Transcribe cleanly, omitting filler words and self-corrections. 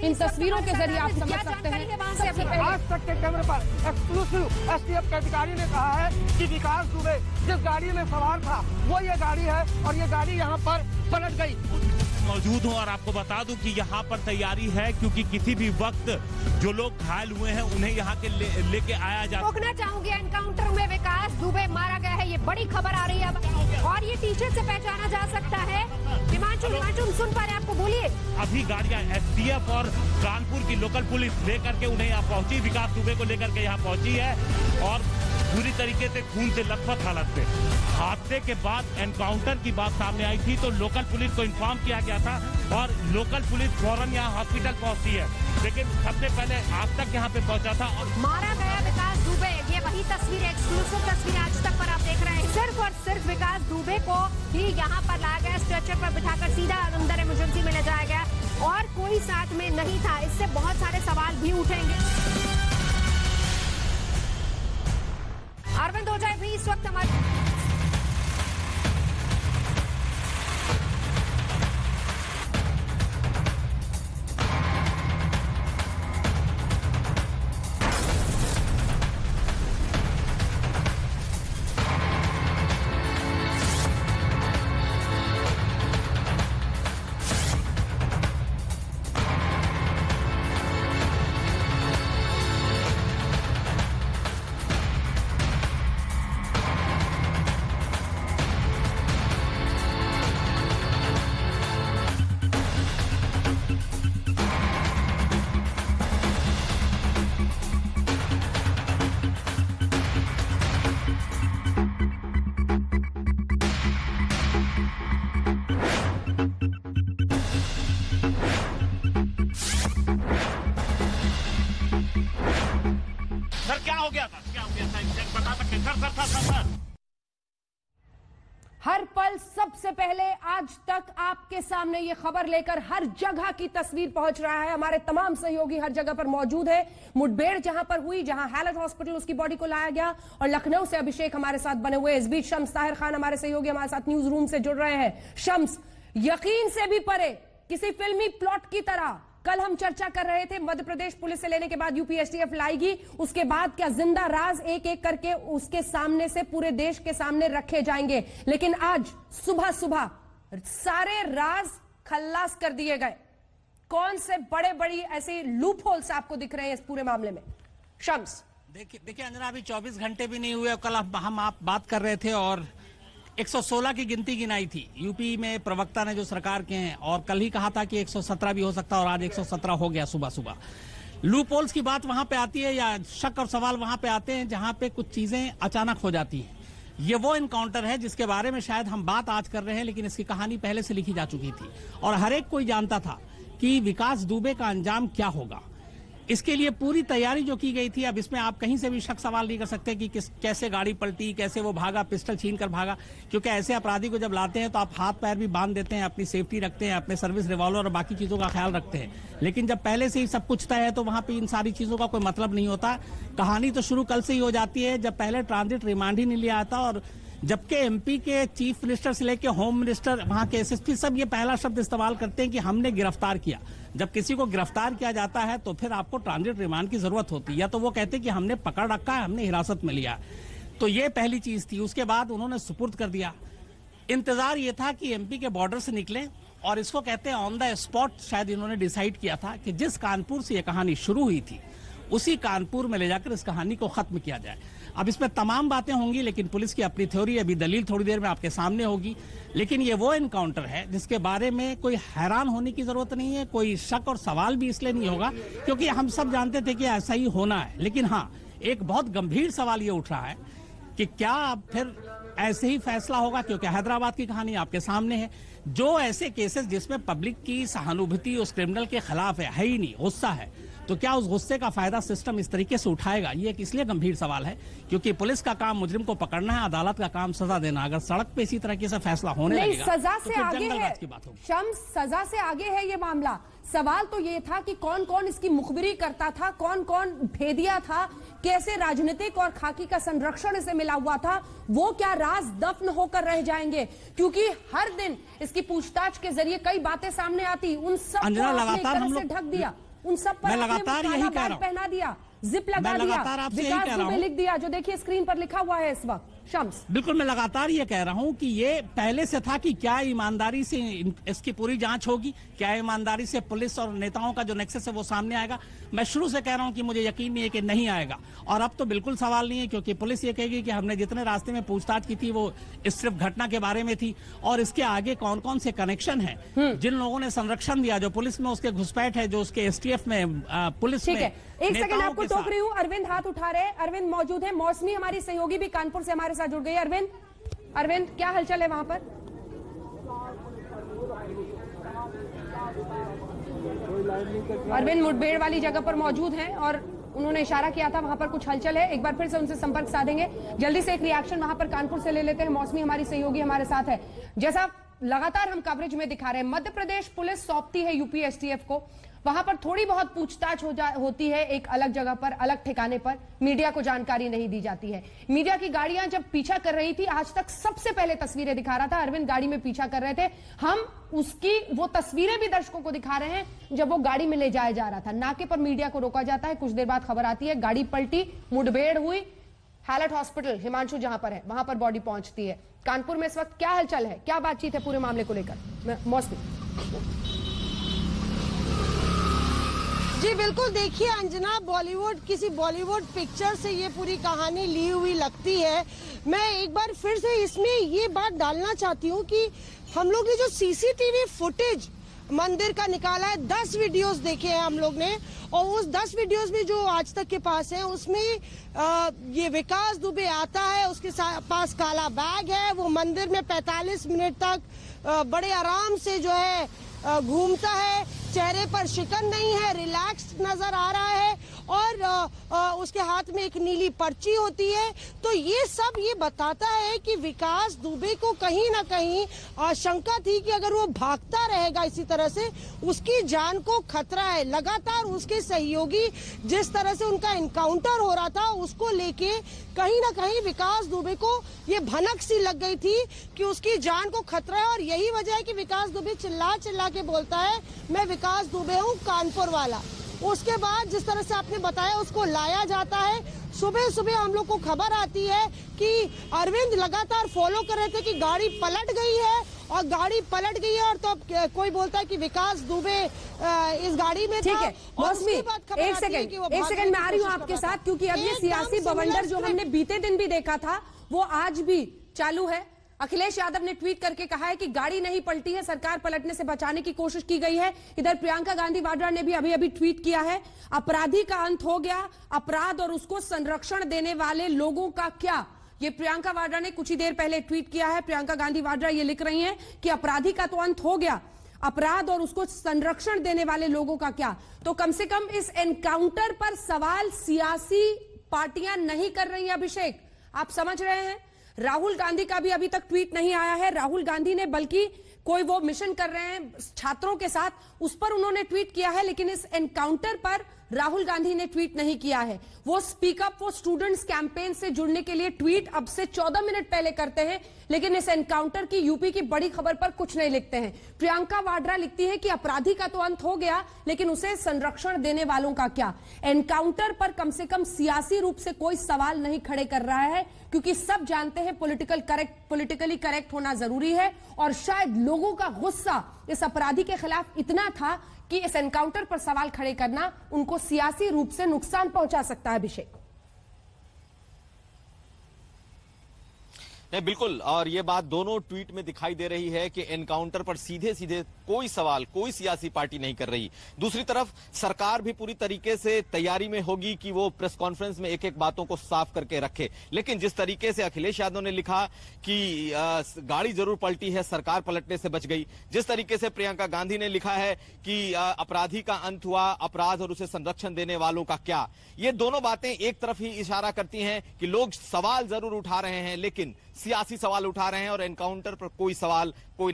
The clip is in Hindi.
इन तस्वीरों के जरिए आप समझ सकते हैं। आज तक के कैमरे पर एक्सक्लूसिव एसटीएफ के अधिकारी ने कहा है कि विकास दुबे जिस गाड़ी में सवार था वो ये गाड़ी है और ये गाड़ी यहाँ पर पलट गई। मौजूद हूँ और आपको बता दूं कि यहाँ पर तैयारी है, क्योंकि किसी भी वक्त जो लोग घायल हुए हैं उन्हें यहाँ के लेके आया जा। रोकना चाहूंगी, एनकाउंटर में विकास दुबे मारा गया है, ये बड़ी खबर आ रही है और ये टी शर्ट से पहचाना जा सकता है। हिमांशु सुन पा रहे, आपको बोलिए। अभी गाड़ियां एसटीएफ और कानपुर की लोकल पुलिस लेकर के उन्हें यहाँ पहुंची, विकास दुबे को लेकर के यहाँ पहुंची है और पूरी तरीके से खून से लथपथ हालत में। हादसे के बाद एनकाउंटर की बात सामने आई थी तो लोकल पुलिस को इन्फॉर्म किया गया था और लोकल पुलिस फौरन यहाँ हॉस्पिटल पहुंचती है, लेकिन सबसे पहले आज तक यहाँ पे पहुंचा था और मारा गया विकास दुबे। ये वही तस्वीर, एक्सक्लूसिव तस्वीर आज तक पर आप देख रहे हैं। सिर्फ और सिर्फ विकास दुबे को ही यहाँ पर लाया गया, स्ट्रेचर पर बिठाकर सीधा अंदर इमरजेंसी में ले जाया गया और कोई साथ में नहीं था। इससे बहुत सारे सवाल भी उठेंगे। अरविंद हो जाए भी इस वक्त हमारे हर पल सबसे पहले आज तक आपके सामने ये खबर लेकर हर जगह की तस्वीर पहुंच रहा है। हमारे तमाम सहयोगी हर जगह पर मौजूद है। मुठभेड़ जहां पर हुई, जहां हैलट हॉस्पिटल उसकी बॉडी को लाया गया और लखनऊ से अभिषेक हमारे साथ बने हुए। इस बीच शम्स ताहिर खान हमारे सहयोगी हमारे साथ न्यूज रूम से जुड़ रहे हैं। शम्स, यकीन से भी परे, किसी फिल्मी प्लॉट की तरह कल हम चर्चा कर रहे थे, मध्य प्रदेश पुलिस से लेने के बाद यूपी एसटीएफ लाएगी, उसके बाद क्या जिंदा राज एक एक करके उसके सामने से पूरे देश के सामने रखे जाएंगे। लेकिन आज सुबह सुबह सारे राज खल्लास कर दिए गए। कौन से बड़े बड़ी ऐसे लूप होल्स आपको दिख रहे हैं इस पूरे मामले में? शम्स, देखिए अंजना, अभी 24 घंटे भी नहीं हुए, कल हम आप बात कर रहे थे और 116 की गिनती गिनाई थी यूपी में प्रवक्ता ने जो सरकार के हैं, और कल ही कहा था कि 117 भी हो सकता है और आज 117 हो गया सुबह सुबह। लूप होल्स की बात वहां पे आती है या शक और सवाल वहां पे आते हैं जहां पे कुछ चीजें अचानक हो जाती हैं। ये वो इनकाउंटर है जिसके बारे में शायद हम बात आज कर रहे हैं, लेकिन इसकी कहानी पहले से लिखी जा चुकी थी और हर एक कोई जानता था कि विकास दुबे का अंजाम क्या होगा। इसके लिए पूरी तैयारी जो की गई थी, अब इसमें आप कहीं से भी शक सवाल नहीं कर सकते कि कैसे गाड़ी पलटी, कैसे वो भागा, पिस्टल छीन कर भागा, क्योंकि ऐसे अपराधी को जब लाते हैं तो आप हाथ पैर भी बांध देते हैं, अपनी सेफ्टी रखते हैं, अपने सर्विस रिवॉल्वर और बाकी चीजों का ख्याल रखते हैं। लेकिन जब पहले से ही सब कुछ तय है तो वहां पे इन सारी चीजों का कोई मतलब नहीं होता। कहानी तो शुरू कल से ही हो जाती है जब पहले ट्रांजिट रिमांड ही नहीं लिया आता और जबकि एमपी के चीफ मिनिस्टर से लेके होम मिनिस्टर, वहां के एसएसपी सब ये पहला शब्द इस्तेमाल करते हैं कि हमने गिरफ्तार किया। जब किसी को गिरफ्तार किया जाता है तो फिर आपको ट्रांजिट रिमांड की जरूरत होती है, या तो वो कहते हैं कि हमने पकड़ रखा है, हमने हिरासत में लिया। तो ये पहली चीज थी। उसके बाद उन्होंने सुपुर्द कर दिया। इंतजार ये था कि एमपी के बॉर्डर से निकले और इसको कहते हैं ऑन द स्पॉट। शायद इन्होंने डिसाइड किया था कि जिस कानपुर से ये कहानी शुरू हुई थी उसी कानपुर में ले जाकर इस कहानी को खत्म किया जाए। अब इसमें तमाम बातें होंगी, लेकिन पुलिस की अपनी थ्योरी, अभी दलील थोड़ी देर में आपके सामने होगी। लेकिन ये वो एनकाउंटर है जिसके बारे में कोई हैरान होने की जरूरत नहीं है, कोई शक और सवाल भी इसलिए नहीं होगा क्योंकि हम सब जानते थे कि ऐसा ही होना है। लेकिन हाँ, एक बहुत गंभीर सवाल ये उठ रहा है कि क्या अब फिर ऐसे ही फैसला होगा, क्योंकि हैदराबाद की कहानी आपके सामने है। जो ऐसे केसेस जिसमें पब्लिक की सहानुभूति उस क्रिमिनल के खिलाफ है ही नहीं, गुस्सा है, तो क्या उस गुस्से का फायदा सिस्टम इस तरीके से उठाएगा? ये एक इसलिए गंभीर सवाल है क्योंकि पुलिस का काम मुजरिम को पकड़ना है, अदालत का काम सजा देना। अगर सड़क पे इसी तरह से फैसला होने लगेगा सजा तो से फिर आगे जंगलराज की बात होगी। शम्स, सजा से आगे है ये मामला। सवाल तो ये था कि कौन कौन इसकी मुखबिरी करता था, कौन कौन भेदिया था, कैसे राजनीतिक और खाकी का संरक्षण इसे मिला हुआ था, वो क्या राज दफन होकर रह जाएंगे? क्योंकि हर दिन इसकी पूछताछ के जरिए कई बातें सामने आती, उन सब को लगातार हम लोग ढक दिया। उन सब पर मैं लगातार यही कह रहा हूं, पहना दिया, जिप लगा दिया, विकास दुबे लिख दिया, जो देखिए स्क्रीन पर लिखा हुआ है इस वक्त। शम्स, बिल्कुल मैं लगातार ये कह रहा हूं कि ये पहले से था कि क्या ईमानदारी से इसकी पूरी जांच होगी, क्या ईमानदारी से पुलिस और नेताओं का जो नेक्सस है वो सामने आएगा। मैं शुरू से कह रहा हूं कि मुझे यकीन नहीं है कि नहीं आएगा, और अब तो बिल्कुल सवाल नहीं है, क्योंकि पुलिस ये कहेगी कि हमने जितने रास्ते में पूछताछ की थी वो इस सिर्फ घटना के बारे में थी, और इसके आगे कौन कौन से कनेक्शन है, जिन लोगों ने संरक्षण दिया, जो पुलिस में उसके घुसपैठ है, जो उसके STF में पुलिस में। एक सेकंड आपको टोक रही हूं, अरविंद हाथ उठा रहे हैं, अरविंद मौजूद है, मौसमी हमारी सहयोगी भी कानपुर से हमारे साथ जुड़ गई। अरविंद क्या हलचल है वहां पर? अरविंद मुठभेड़ वाली जगह पर मौजूद हैं और उन्होंने इशारा किया था वहां पर कुछ हलचल है, एक बार फिर से उनसे संपर्क साधेंगे। जल्दी से एक रिएक्शन वहां पर कानपुर से ले लेते हैं, मौसमी हमारी सहयोगी हमारे साथ है। जैसा लगातार हम कवरेज में दिखा रहे हैं, मध्य प्रदेश पुलिस सौंपती है यूपी STF को, वहां पर थोड़ी बहुत पूछताछ होती है एक अलग जगह पर, अलग ठिकाने पर, मीडिया को जानकारी नहीं दी जाती है। मीडिया की गाड़ियां जब पीछा कर रही थी, आज तक सबसे पहले तस्वीरें दिखा रहा था अरविंद, गाड़ी में पीछा कर रहे थे हम, उसकी वो तस्वीरें भी दर्शकों को दिखा रहे हैं जब वो गाड़ी में ले जाया जा रहा था। नाके पर मीडिया को रोका जाता है, कुछ देर बाद खबर आती है गाड़ी पलटी, मुठभेड़ हुई, हैलट हॉस्पिटल हिमांशु जहां पर है वहां पर बॉडी पहुंचती है। कानपुर में इस वक्त क्या हलचल है, क्या बातचीत है पूरे मामले को लेकर? मौसमी जी बिल्कुल, देखिए अंजना, किसी बॉलीवुड पिक्चर से ये पूरी कहानी ली हुई लगती है। मैं एक बार फिर से इसमें ये बात डालना चाहती हूँ कि हम लोग ने जो CCTV फुटेज मंदिर का निकाला है, 10 वीडियोस देखे हैं हम लोग ने, और उस 10 वीडियोस में जो आज तक के पास है उसमें ये विकास दुबे आता है, उसके पास काला बैग है, वो मंदिर में 45 मिनट तक बड़े आराम से जो है घूमता है, चेहरे पर शिकन नहीं है, रिलैक्स्ड नजर आ रहा है, और उसके हाथ में एक नीली पर्ची होती है। तो ये सब ये बताता है कि विकास दुबे को कहीं ना कहीं आशंका थी कि अगर वो भागता रहेगा इसी तरह से उसकी जान को खतरा है। लगातार उसके सहयोगी जिस तरह से उनका एनकाउंटर हो रहा था उसको लेके कहीं ना कहीं विकास दुबे को ये भनक सी लग गई थी कि उसकी जान को खतरा है, और यही वजह है कि विकास दुबे चिल्ला चिल्ला के बोलता है मैं विकास दुबे हूँ कानपुर वाला। उसके बाद जिस तरह से आपने बताया उसको लाया जाता है। सुबह सुबह हम लोग को खबर आती है कि अरविंद लगातार फॉलो कर रहे थे कि गाड़ी पलट गई है, और गाड़ी पलट गई है, और तो अब कोई बोलता है कि विकास दुबे इस गाड़ी में था। ठीक है मौसमी, एक सेकंड मैं आ रही हूँ आपके साथ, क्योंकि अब ये सियासी बवंडर जो हमने बीते दिन भी देखा था वो आज भी चालू है। अखिलेश यादव ने ट्वीट करके कहा है कि गाड़ी नहीं पलटी है, सरकार पलटने से बचाने की कोशिश की गई है। इधर प्रियंका गांधी वाड्रा ने भी अभी ट्वीट किया है, अपराधी का अंत हो गया, अपराध और उसको संरक्षण देने वाले लोगों का क्या। ये प्रियंका वाड्रा ने कुछ ही देर पहले ट्वीट किया है। प्रियंका गांधी वाड्रा ये लिख रही हैं कि अपराधी का तो अंत हो गया, अपराध और उसको संरक्षण देने वाले लोगों का क्या। तो कम से कम इस एनकाउंटर पर सवाल सियासी पार्टियां नहीं कर रही हैं। अभिषेक, आप समझ रहे हैं, राहुल गांधी का भी अभी तक ट्वीट नहीं आया है। राहुल गांधी ने बल्कि कोई वो मिशन कर रहे हैं छात्रों के साथ, उस पर उन्होंने ट्वीट किया है, लेकिन इस एनकाउंटर पर राहुल गांधी ने ट्वीट नहीं किया है। वो speak up for students campaign से जुड़ने के लिए ट्वीट अब से 14 मिनट पहले करते हैं, लेकिन इस एनकाउंटर की, यूपी की बड़ी खबर पर कुछ नहीं लिखते हैं। प्रियंका वाड्रा लिखती है कि अपराधी का तो अंत हो गया, लेकिन उसे संरक्षण देने वालों का क्या। एनकाउंटर पर कम से कम सियासी रूप से कोई सवाल नहीं खड़े कर रहा है, क्योंकि सब जानते हैं पॉलिटिकली करेक्ट होना जरूरी है, और शायद लोगों का गुस्सा इस अपराधी के खिलाफ इतना था कि इस एनकाउंटर पर सवाल खड़े करना उनको सियासी रूप से नुकसान पहुंचा सकता है। अभिषेक, नहीं बिल्कुल, और ये बात दोनों ट्वीट में दिखाई दे रही है कि एनकाउंटर पर सीधे सीधे कोई सवाल कोई सियासी पार्टी नहीं कर रही। दूसरी तरफ सरकार भी पूरी तरीके से तैयारी में होगी कि वो प्रेस कॉन्फ्रेंस में एक एक बातों को साफ करके रखे, लेकिन जिस तरीके से अखिलेश यादव ने लिखा कि गाड़ी जरूर पलटी है, सरकार पलटने से बच गई, जिस तरीके से प्रियंका गांधी ने लिखा है कि अपराधी का अंत हुआ, अपराध और उसे संरक्षण देने वालों का क्या, ये दोनों बातें एक तरफ ही इशारा करती हैं कि लोग सवाल जरूर उठा रहे हैं, लेकिन सियासी सवाल उठा रहे हैं, और एनकाउंटर पर कोई सवाल कोई